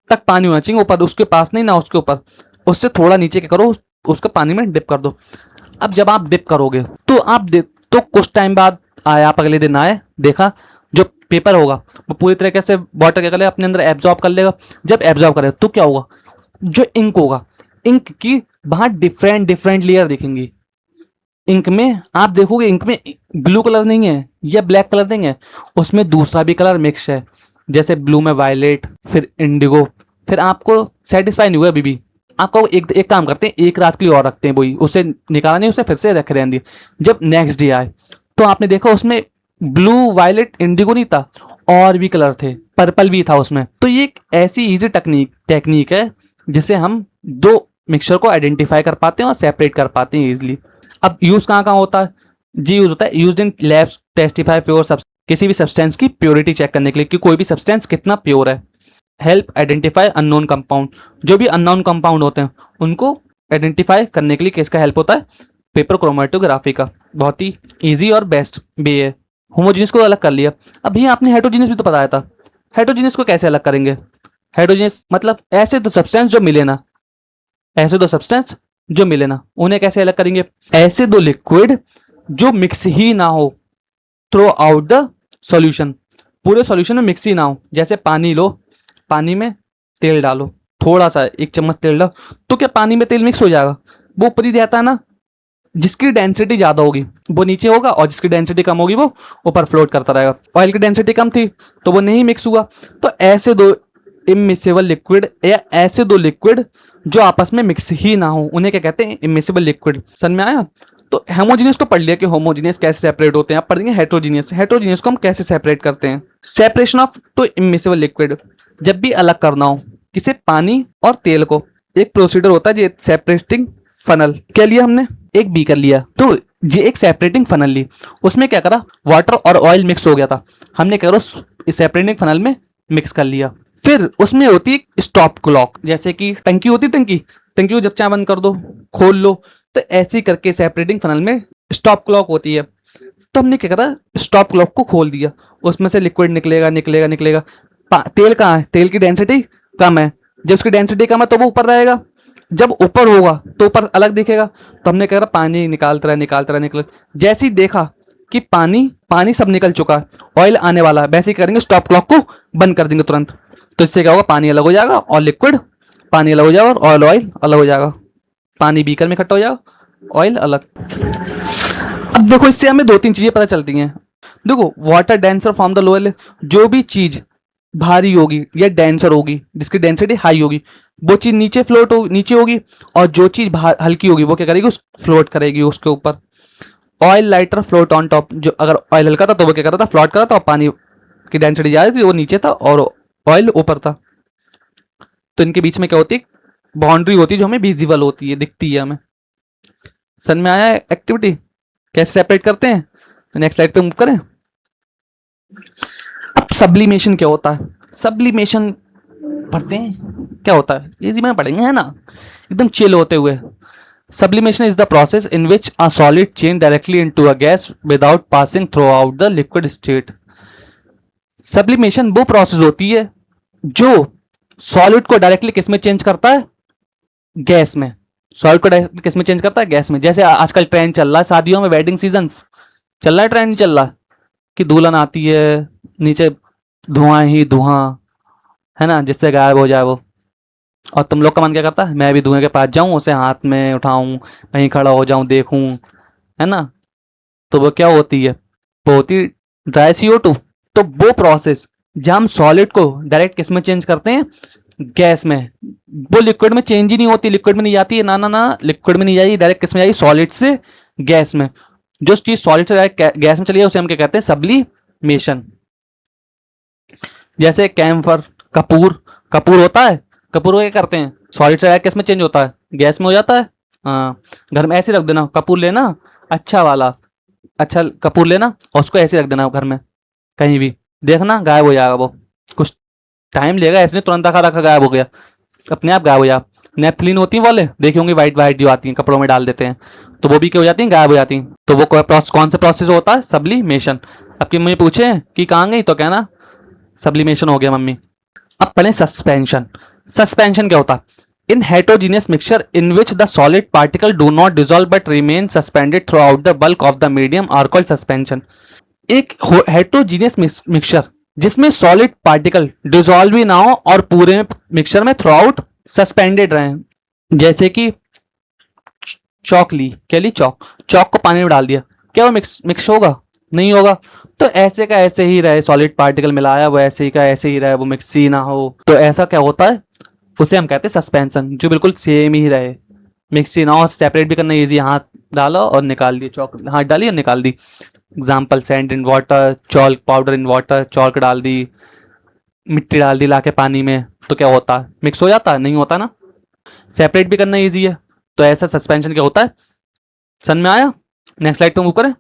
तक पानी होना चाहिए, ऊपर उसके पास नहीं ना उसके ऊपर, उससे थोड़ा नीचे क्या करो, उसका पानी में डिप कर दो। अब जब आप डिप करोगे तो तो कुछ टाइम बाद आए, आप अगले दिन आए, देखा जो पेपर होगा वो पूरी तरीके से वाटर क्या करे, अपने अंदर एब्जॉर्ब कर लेगा। जब एब्जॉर्ब करे तो क्या होगा, जो इंक होगा, इंक की वहां डिफरेंट डिफरेंट लेयर दिखेंगी। इंक में आप देखोगे, इंक में ब्लू कलर नहीं है या ब्लैक कलर नहीं है, उसमें दूसरा भी कलर मिक्स है, जैसे ब्लू में वायलेट, फिर इंडिगो। फिर आपको सेटिस्फाई नहीं हुआ अभी भी, आपको एक काम करते हैं, एक रात के लिए और रखते हैं, वही उसे निकाला नहीं, उसे फिर से रख रहने दिए। जब नेक्स्ट डे आए तो आपने देखा उसमें ब्लू, वायलेट, इंडिगो नहीं था, और भी कलर थे, पर्पल भी था उसमें। तो ये एक ऐसी इजी टेक्निक है जिससे हम दो मिक्सचर को आइडेंटिफाई कर पाते हैं और सेपरेट कर पाते हैं इजिली। अब यूज कहाँ कहाँ होता है? जी यूज होता है use in labs testify pure, किसी भी सब्सटेंस की प्योरिटी चेक करने के लिए कि कोई भी सब्सटेंस कितना प्योर है। हेल्प आइडेंटिफाई अननोन कंपाउंड, जो भी अननोन कंपाउंड होते हैं उनको आइडेंटिफाई करने के लिए किसका हेल्प होता है? पेपर क्रोमेटोग्राफी का। बहुत ही इजी और बेस्ट भी है। होमोजीनियस को अलग कर लिया, अब भैया आपने हेटेरोजीनियस भी तो बताया था, हेटेरोजीनियस को कैसे अलग करेंगे? हेटेरोजीनियस मतलब ऐसे दो सब्सटेंस जो मिले ना, ऐसे दो सब्सटेंस जो मिले ना, उन्हें कैसे अलग करेंगे? ऐसे दो लिक्विड जो मिक्स ही ना हो थ्रू आउट द सॉल्यूशन, पूरे सॉल्यूशन में मिक्स ही ना हो। जैसे पानी लो, पानी में तेल डालो, थोड़ा सा 1 चम्मच तेल डालो, तो क्या पानी में तेल मिक्स हो जाएगा? वो ऊपर ही रहता है ना, जिसकी डेंसिटी ज्यादा होगी वो नीचे होगा, और जिसकी डेंसिटी कम होगी वो ऊपर फ्लोट करता रहेगा। ऑयल की डेंसिटी कम थी तो वो नहीं मिक्स हुआ। तो ऐसे दो इमिसेबल लिक्विड या ऐसे दो लिक्विड जो आपस में मिक्स ही ना हो, उन्हें क्या कहते हैं? Immiscible liquid. समझ में आया? तो होमोजीनियस तो पढ़ लिया कि होमोजीनियस कैसे सेपरेट होते हैं, आप पढ़ देंगे हेटेरोजीनियस। हेटेरोजीनियस को हम कैसे सेपरेट करते हैं? Separation of to immiscible liquid, जब भी अलग करना हो किसे, पानी और तेल को, एक प्रोसीजर होता है, सेपरेटिंग फनल। क्या लिया हमने? एक बीकर लिया, तो ये एक सेपरेटिंग फनल ली, उसमें क्या करा, वाटर और ऑयल मिक्स हो गया था, हमने क्या करा, सेपरेटिंग फनल में मिक्स कर लिया। फिर उसमें होती है स्टॉप क्लॉक, जैसे कि टंकी होती, टंकी टंकी को जब चाहे बंद कर दो, खोल लो, तो ऐसे ही करके सेपरेटिंग फनल में स्टॉप क्लॉक होती है। तो हमने क्या करा, स्टॉप क्लॉक को खोल दिया, उसमें से लिक्विड निकलेगा निकलेगा निकलेगा। तेल कहाँ है? तेल की डेंसिटी कम है, जब उसकी डेंसिटी कम है तो वो ऊपर रहेगा, जब ऊपर होगा तो ऊपर अलग दिखेगा। तो हमने कह रहा पानी निकालता रहा निकालता रहा निकल, जैसे ही देखा कि पानी पानी सब निकल चुका है, ऑयल आने वाला है, वैसे ही करेंगे, स्टॉप क्लॉक को बंद कर देंगे तुरंत। तो इससे क्या होगा, पानी अलग हो जाएगा और लिक्विड, पानी अलग हो जाएगा और ऑयल अलग हो जाएगा, पानी बीकर में इकट्ठा हो जाएगा, ऑयल अलग। अब देखो इससे हमें दो तीन चीजें पता चलती हैं। देखो water denser from the lower, जो भी चीज भारी होगी या डेंसर होगी, जिसकी डेंसिटी हाई होगी, वो चीज नीचे फ्लोट हो नीचे होगी, और जो चीज हल्की होगी वो क्या करेगी, उस फ्लोट करेगी उसके ऊपर। Oil lighter float on top, जो अगर ऑयल हल्का था तो वो क्या कर रहा था, फ्लोट कर रहा था, और पानी की डेंसिटी ज्यादा थी वो नीचे था और ऑयल ऊपर था। तो इनके बीच में क्या होती है, बाउंड्री होती है जो हमें विजिबल होती है, दिखती है हमें। समझ में आया एक्टिविटी कैसे सेपरेट करते हैं? नेक्स्ट स्लाइड पे मूव करें। अब सब्लिमेशन क्या होता है? सब्लिमेशन पढ़ते हैं क्या होता है, इजी में पढ़ेंगे है ना, एकदम चिल होते हुए। Sublimation is the process in which a solid change directly into a gas without passing through out the liquid state. Sublimation वो प्रोसेस होती है जो सॉलिड को डायरेक्टली किस में चेंज करता है? गैस में। सॉलिड को डायरेक्टली किस में चेंज करता है? गैस में। जैसे आजकल ट्रेंड चल रहा है शादियों में, वेडिंग सीजन, चल रहा है ट्रेंड, नहीं चल रहा कि दुल्हन आती है, नीचे धुआं ही धुआं, है ना, जिससे गायब हो जाए वो। और तुम लोग का मन क्या करता है, मैं भी धुएं के पास जाऊं, उसे हाथ में उठाऊं, वहीं खड़ा हो जाऊं, देखूं, है ना। तो वो क्या होती है, वो होती ड्राई CO2। तो वो प्रोसेस जब हम सॉलिड को डायरेक्ट किस में चेंज करते हैं, गैस में, वो लिक्विड में चेंज ही नहीं होती, लिक्विड में नहीं जाती है, ना ना ना, लिक्विड में नहीं जाएगी, डायरेक्ट किस में जाएगी, सॉलिड से गैस में। जो चीज सॉलिड से डायरेक्ट गैस में चली है उसे हम क्या कहते हैं, सब्लिमेशन। जैसे कैम्फर, कपूर, कपूर होता है, कपूर को क्या करते हैं, सॉलिड से डायरेक्ट किस में चेंज होता है, गैस में हो जाता है। हाँ, घर में ऐसे रख देना कपूर लेना, अच्छा वाला, अच्छा कपूर लेना और उसको ऐसे रख देना घर में, कहीं भी देखना गायब हो जाएगा वो। कुछ टाइम लेगा, ऐसे नहीं तुरंत रखा रखा गायब हो गया, अपने आप गायब हो जा। नेपथलीन होती है वाले, देखी होंगी, वाइट वाइट जो आती हैं कपड़ों में डाल देते हैं, तो वो भी क्या हो जाती हैं, गायब हो जाती हैं। तो वो कौन सा प्रोसेस होता है, सब्लिमेशन। अब कि मुझे पूछे कि कहाँ गई, तो कहना सब्लिमेशन हो गया मम्मी। अब पढ़े सस्पेंशन। सस्पेंशन क्या होता है, in heterogeneous mixture in which the solid particle do not dissolve but remain suspended throughout the bulk of the medium are called suspension. एक हेटरोजीनियस मिक्सचर जिसमें सॉलिड पार्टिकल डिसॉल्व भी ना हो और पूरे मिक्सचर में थ्रू आउट सस्पेंडेड रहे। जैसे कि चौक ली, क्या ली, चौक, चौक को पानी में डाल दिया, क्या वो मिक्स मिक्स होगा, नहीं होगा। तो ऐसे का ऐसे ही रहे, सॉलिड पार्टिकल मिलाया वो ऐसे ही का ऐसे ही रहे, वो मिक्स ही ना हो, तो ऐसा क्या होता है, उसे हम कहते हैं सस्पेंशन। जो बिल्कुल सेम ही रहे, मिक्स ही ना हो, सेपरेट भी करना इजी, हाथ डालो और निकाल दिए, चौक हाथ डाली और निकाल दी। Example, sand in water, chalk powder in water, chalk डाल दी, मिट्टी डाल दी लाके पानी में, तो क्या होता है, मिक्स हो जाता है, नहीं होता ना। सेपरेट भी करना इजी है, तो ऐसा सस्पेंशन क्या होता है, सन में आया। नेक्स्ट स्लाइड पे मूव करें।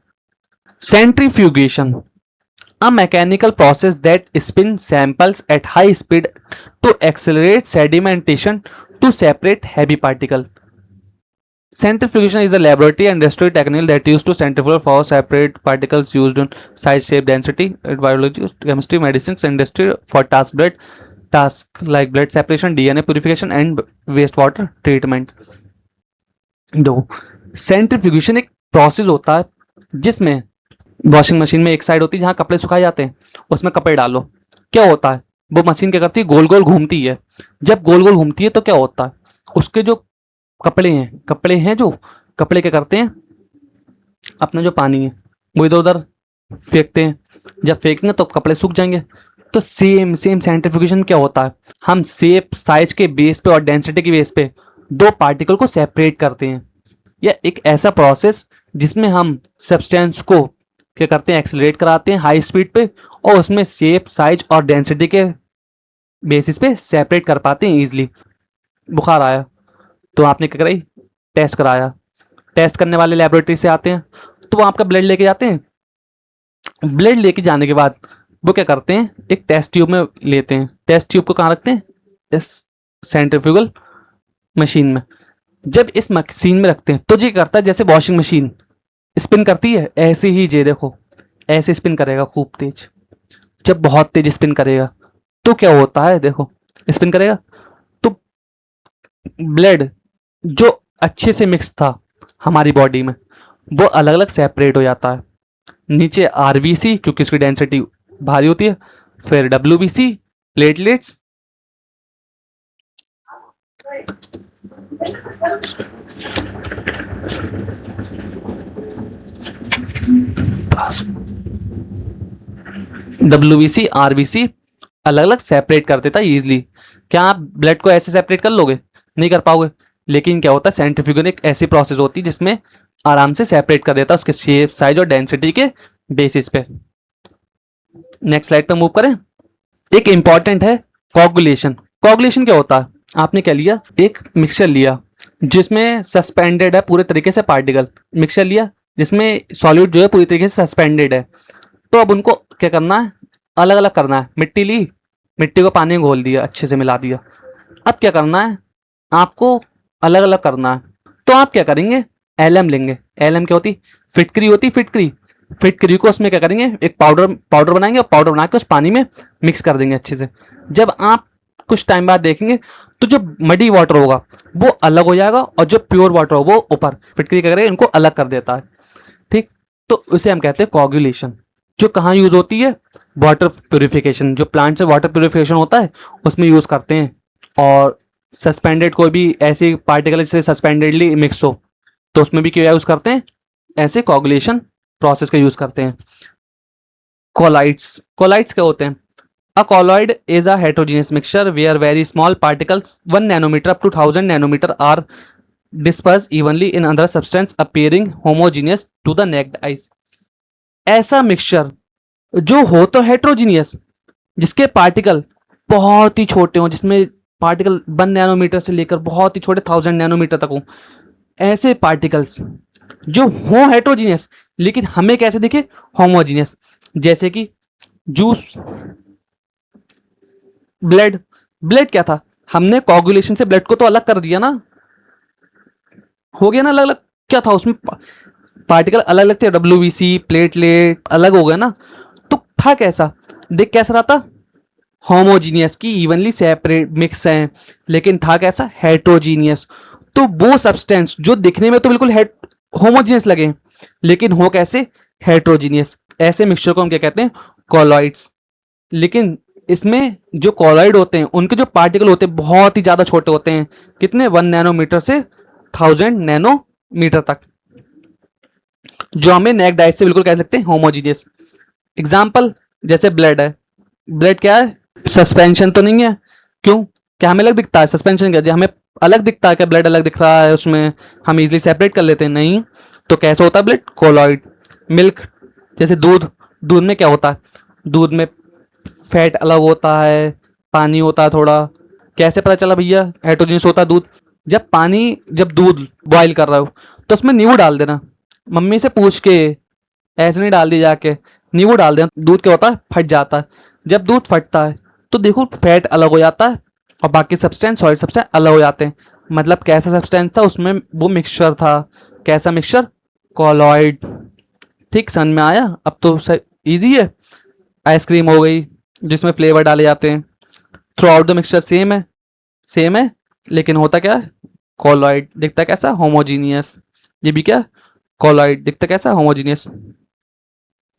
Centrifugation, a mechanical process that spins samples at high speed to accelerate sedimentation to separate heavy particle. Centrifugation is a laboratory and industrial technique that used to centrifuge for separate particles used in size, shape, density, biology, chemistry, medicine, industry for task like blood separation, DNA purification, and wastewater treatment. दो, centrifugation एक process होता है जिसमें washing machine में एक side होती है जहां कपड़े सुखाए जाते हैं, उसमें कपड़े डालो, क्या होता है, वो मशीन क्या करती है, गोल गोल घूमती है। जब गोल गोल घूमती है तो क्या होता है, उसके जो कपड़े हैं जो कपड़े क्या करते हैं, अपना जो पानी है वो इधर उधर फेंकते हैं, जब फेंकेंगे तो कपड़े सूख जाएंगे। तो सेम सेम सेंट्रीफ्यूगेशन क्या होता है, हम शेप साइज के बेस पे और डेंसिटी के बेस पे दो पार्टिकल को सेपरेट करते हैं। यह एक ऐसा प्रोसेस जिसमें हम सब्सटेंस को क्या करते हैं, एक्सेलरेट कराते हैं हाई स्पीड पे, और उसमें शेप साइज और डेंसिटी के बेसिस पे सेपरेट कर पाते हैं इजीली। बुखार आया तो आपने क्या कराई, टेस्ट कराया, टेस्ट करने वाले लेबोरेटरी से आते हैं, तो वो आपका ब्लड लेके जाते हैं, ब्लड लेके जाने के बाद वो क्या करते हैं, एक टेस्ट ट्यूब में लेते हैं, टेस्ट ट्यूब को कहाँ रखते हैं, इस सेंट्रीफ्यूगल मशीन में। जब इस मशीन में रखते हैं तो ये करता है जैसे वॉशिंग मशीन स्पिन करती है, ऐसे ही ये देखो ऐसे स्पिन करेगा खूब तेज। जब बहुत तेज स्पिन करेगा तो क्या होता है, देखो स्पिन करेगा तो ब्लड जो अच्छे से मिक्स था हमारी बॉडी में वो अलग अलग सेपरेट हो जाता है। नीचे आरबीसी क्योंकि इसकी डेंसिटी भारी होती है, फिर डब्ल्यूबीसी प्लेटलेट्स, डब्ल्यूबीसी आरबीसी अलग अलग सेपरेट कर देता है इजिली। क्या आप ब्लड को ऐसे सेपरेट कर लोगे, नहीं कर पाओगे। लेकिन क्या होता है, सेंट्रीफ्यूगल एक ऐसी प्रोसेस होती है जिसमें आराम से सेपरेट कर देता है उसके शेप साइज और डेंसिटी के बेसिस पे। नेक्स्ट स्लाइड पे मूव करें। एक इंपॉर्टेंट है कोगुलेशन। कोगुलेशन क्या होता है, आपने क्या लिया, एक मिक्सचर लिया जिसमें सस्पेंडेड है पूरे तरीके से पार्टिकल, मिक्सचर लिया जिसमें सॉलिड जो है पूरी तरीके से सस्पेंडेड है। तो अब उनको क्या करना है, अलग अलग करना है। मिट्टी ली, मिट्टी को पानी में घोल दिया, अच्छे से मिला दिया। अब क्या करना है, आपको अलग अलग करना है। तो आप क्या करेंगे, एलएम लेंगे। एलएम क्या होती, फिटकरी होती, फिटकरी। फिटकरी को उसमें क्या करेंगे, एक पाउडर बनाएंगे और पाउडर बना के उस पानी में मिक्स कर देंगे अच्छे से। जब आप कुछ टाइम बाद देखेंगे तो जो मडी वाटर होगा वो अलग हो जाएगा और जो प्योर वाटर होगा वो ऊपर। फिटकरी क्या करेगा, इनको अलग कर देता है। ठीक, तो उसे हम कहते हैं कोagulation। जो कहाँ यूज होती है? वाटर प्योरिफिकेशन, जो प्लांट से वाटर प्योरिफिकेशन होता है उसमें यूज करते हैं। और सस्पेंडेड कोई भी ऐसी पार्टिकल से सस्पेंडेडली मिक्स हो तो उसमें भी क्या यूज करते हैं? ऐसे कोagulation प्रोसेस का यूज करते हैं। कोलाइड्स, कोलाइड्स क्या होते हैं? A colloid is a heterogeneous mixture where very small particles 1 nanometer up to 1000 nanometer are dispersed evenly in another substance appearing homogeneous to the naked eyes। ऐसा मिक्सचर जो हो तो हेट्रोजीनियस, जिसके पार्टिकल बहुत ही छोटे हों, जिसमें पार्टिकल 1 नैनोमीटर से लेकर बहुत ही छोटे 1000 नैनोमीटर तक हो, ऐसे पार्टिकल्स जो हो हेट्रोजीनियस लेकिन हमें कैसे दिखे? होमोजीनियस। जैसे कि जूस, ब्लड। ब्लड क्या था? हमने कोगुलेशन से ब्लड को तो अलग कर दिया ना, हो गया ना अलग अलग। क्या था उसमें? पार्टिकल अलग अलग थे, डब्ल्यूबीसी, प्लेटलेट अलग हो गया ना। तो था कैसा? देख कैसा रहा था? होमोजीनियस की इवनली सेपरेट मिक्स है, लेकिन था कैसा? हेट्रोजीनियस। तो वो सब्सटेंस जो दिखने में तो बिल्कुल होमोजीनियस लगे लेकिन हो कैसे? हेट्रोजीनियस। ऐसे मिक्सचर को हम क्या कहते हैं? कॉलॉइड्स। लेकिन इसमें जो कॉलॉइड होते हैं उनके जो पार्टिकल होते हैं बहुत ही ज्यादा छोटे होते हैं। कितने? 1 नैनोमीटर से 1000 नैनोमीटर तक, जो हमें नेक्ड आइज से बिल्कुल कह सकते हैं होमोजीनियस। एग्जाम्पल जैसे ब्लड है। ब्लड क्या है? सस्पेंशन तो नहीं है। क्यों? क्या हमें अलग दिखता है? सस्पेंशन क्या हमें अलग दिखता है? क्या ब्लड अलग दिख रहा है उसमें? हम इजिली सेपरेट कर लेते हैं? नहीं। तो कैसे होता है ब्लड? कोलॉइड। मिल्क, जैसे दूध। दूध में क्या होता है? दूध में फैट अलग होता है, पानी होता है थोड़ा। कैसे पता चला भैया हेट्रोजीनियस होता है दूध? जब दूध बॉईल कर रहे हो तो उसमें नींबू डाल देना, मम्मी से पूछ के। ऐसे नहीं डाल दी जाके, नींबू डाल देना। दूध क्या होता है? फट जाता है। जब दूध फटता है तो देखो फैट अलग हो जाता है और बाकी सब्सटेंस, सॉलिड सब्सटेंस अलग हो जाते हैं। मतलब कैसा सब्सटेंस था उसमें? वो मिक्सचर था। कैसा मिक्सचर? कॉलॉइड। ठीक, समझ में आया? अब तो इजी है। आइसक्रीम हो गई जिसमें फ्लेवर डाले जाते हैं। Through out the mixture same है, सेम है, लेकिन होता क्या है? कॉलॉइड। दिखता कैसा? होमोजीनियस। ये भी क्या? कॉलॉइड। दिखता कैसा? होमोजीनियस।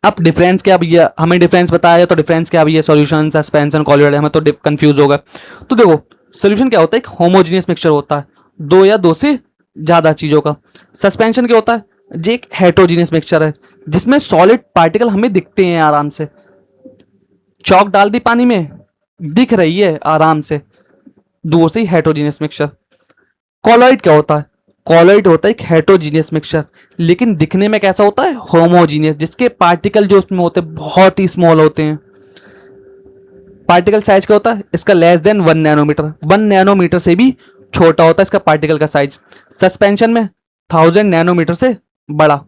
अब डिफरेंस क्या भैया? हमें डिफरेंस बताया तो डिफरेंस क्या भैया? Solution, suspension, colloid. हमें तो कंफ्यूज होगा। तो देखो, सोल्यूशन क्या होता है? एक होमोजीनियस मिक्सचर होता है दो या दो से ज्यादा चीजों का। सस्पेंशन क्या होता है? जो एक हेट्रोजीनियस मिक्सचर है जिसमें सॉलिड पार्टिकल हमें दिखते हैं आराम से। चौक डाल दी पानी में, दिख रही है आराम से दूर से ही, हेट्रोजीनियस मिक्सचर। कॉलॉइड क्या होता है? कॉलॉइड होता है एक हेट्रोजीनियस मिक्सचर, लेकिन दिखने में कैसा होता है? होमोजीनियस, जिसके पार्टिकल जो उसमें होते हैं बहुत ही स्मॉल होते हैं। पार्टिकल साइज क्या होता है इसका? Less than 1 nanometre. 1 नैनोमीटर से भी छोटा होता है इसका पार्टिकल का साइज। सस्पेंशन में 1000 नैनोमीटर से बड़ा,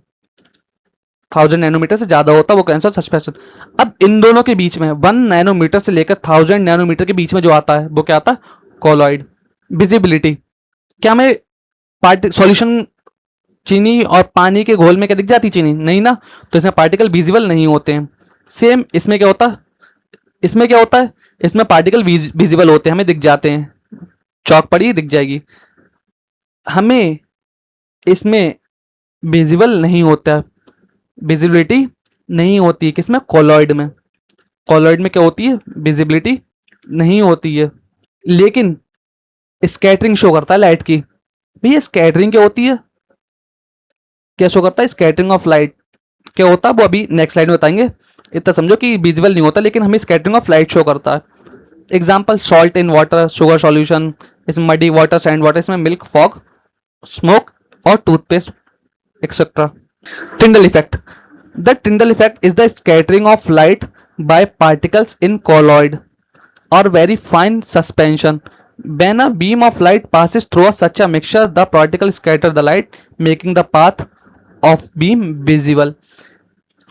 1000 नैनोमीटर से ज्यादा होता है वो कैंसर सस्पेंशन। अब इन दोनों के बीच में 1 नैनोमीटर से लेकर 1000 नैनोमीटर के बीच में जो आता है वो क्या आता है? कॉलॉइड। विजिबिलिटी क्या हमें सॉल्यूशन, चीनी और पानी के घोल में क्या दिख जाती? चीनी नहीं ना, तो इसमें पार्टिकल विजिबल नहीं होते हैं। सेम इसमें क्या होता है? इसमें क्या होता है? इसमें पार्टिकल विजिबल होते हैं, हमें दिख जाते हैं। चौक पड़ी दिख जाएगी हमें, इसमें विजिबल नहीं होता है। विजिबिलिटी नहीं होती है किसमें? कॉलॉइड में। कॉलॉइड में क्या होती है? विजिबिलिटी नहीं होती है, लेकिन स्कैटरिंग शो करता है लाइट की। भैया स्कैटरिंग क्या होती है? क्या शो करता है? स्कैटरिंग ऑफ लाइट क्या होता है वो अभी नेक्स्ट स्लाइड में बताएंगे। इतना समझो कि विजिबल नहीं होता लेकिन हमें स्कैटरिंग ऑफ लाइट शो करता है। Example salt in water, sugar solution, इसमें मडी वाटर, सैंड वाटर, इसमें मिल्क, फॉग, स्मोक और toothpaste etcetera. Tyndall effect. The Tyndall effect is the scattering of light by particles in colloid or very fine suspension. When a beam of light passes through such a mixture, the particles scatter the light, making the path of beam visible.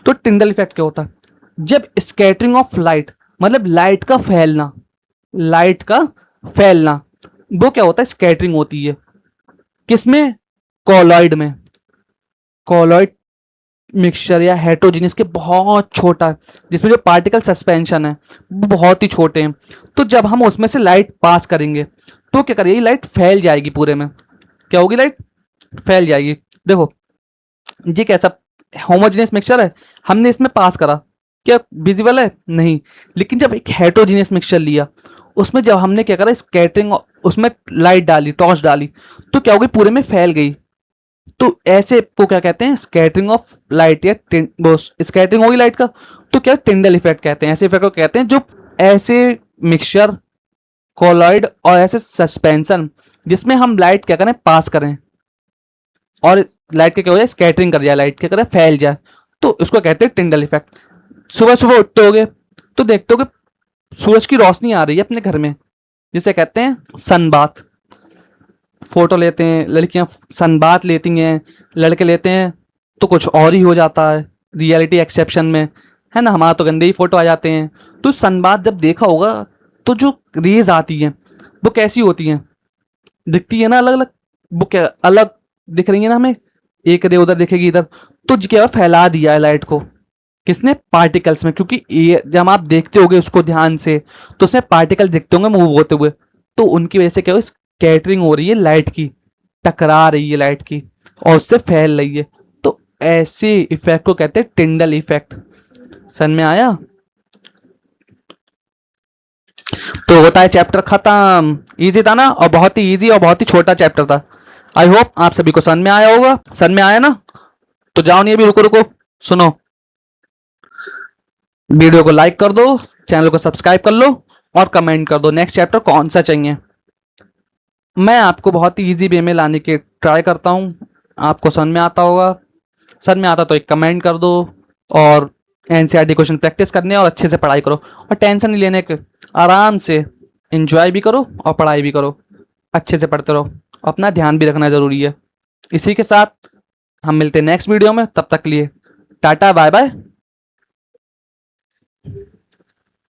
तो Tyndall effect क्या होता है? जब scattering of light, मतलब light का फैलना, light का फैलना, वो क्या होता है? स्कैटरिंग होती है किसमें? कॉलॉइड में। कॉलॉइड मिक्सचर या हेट्रोजीनियस के बहुत छोटा, जिसमें जो पार्टिकल सस्पेंशन है वो बहुत ही छोटे हैं। तो जब हम उसमें से लाइट पास करेंगे तो क्या करेगी? लाइट फैल जाएगी पूरे में। क्या होगी? लाइट फैल जाएगी। देखो ये कैसा होमोजेनियस मिक्सचर है, हमने इसमें पास करा, क्या विजिबल है? नहीं। लेकिन जब एक हेटेरोजेनियस मिक्सचर लिया, उसमें जब हमने क्या करा, स्कैटरिंग, उसमें लाइट डाली, टॉर्च डाली, तो क्या हो गई, पूरे में फैल गई। तो ऐसे को क्या कहते हैं, स्कैटरिंग ऑफ लाइट, या स्कैटरिंग होगी लाइट का, तो क्या टिंडल इफेक्ट कहते हैं। ऐसे इफेक्ट को कहते हैं जो ऐसे मिक्सचर, कोलॉइड और ऐसे सस्पेंशन जिसमें हम लाइट क्या करें, पास करें, और लाइट के क्या हो जाए, स्कैटरिंग कर जाए, लाइट क्या करे, फैल जाए, तो उसको कहते हैं टिंडल इफेक्ट। सुबह सुबह उठते होगे तो देखते हो कि सूरज की रोशनी आ रही है अपने घर में, जिसे कहते हैं सन बाथ। फोटो लेते हैं, लड़कियां सन बाथ लेती हैं, लड़के लेते हैं तो कुछ और ही हो जाता है रियलिटी एक्सेप्शन में, है ना। हमारा तो गंदे ही फोटो आ जाते हैं। तो सन बाथ जब देखा होगा, तो जो रेज आती हैं वो कैसी होती हैं, दिखती है ना अलग अलग, वो क्या अलग दिख रही है ना हमें, एक रे उधर दिखेगी इधर, तो क्या फैला दिया है लाइट को, किसने, पार्टिकल्स में। क्योंकि ये जब आप देखते होगे उसको ध्यान से, तो उसमें पार्टिकल दिखते होंगे मूव होते हुए, तो उनकी वजह से क्या हो, स्कैटरिंग हो रही है लाइट की, टकरा रही है लाइट की, और उससे फैल रही है। तो ऐसे इफेक्ट को कहते हैं टिंडल इफेक्ट। सन में आया तो होता है चैप्टर खत्म। इजी था ना, और बहुत ही इजी और बहुत ही छोटा चैप्टर था। आई होप आप सभी को समझ में आया होगा। समझ में आया ना, तो जाओ नहीं, अभी रुको रुको, सुनो, वीडियो को लाइक कर दो, चैनल को सब्सक्राइब कर लो, और कमेंट कर दो नेक्स्ट चैप्टर कौन सा चाहिए। मैं आपको बहुत ही इजी वे में लाने की ट्राई करता हूँ, आपको समझ में आता होगा। समझ में आता तो एक कमेंट कर दो, और एनसीईआरटी क्वेश्चन प्रैक्टिस करने और अच्छे से पढ़ाई करो, और टेंशन नहीं लेने के, आराम से एंजॉय भी करो और पढ़ाई भी करो, अच्छे से पढ़ते रहो, अपना ध्यान भी रखना जरूरी है। इसी के साथ हम मिलते हैं नेक्स्ट वीडियो में, तब तक के लिए टाटा बाय बाय।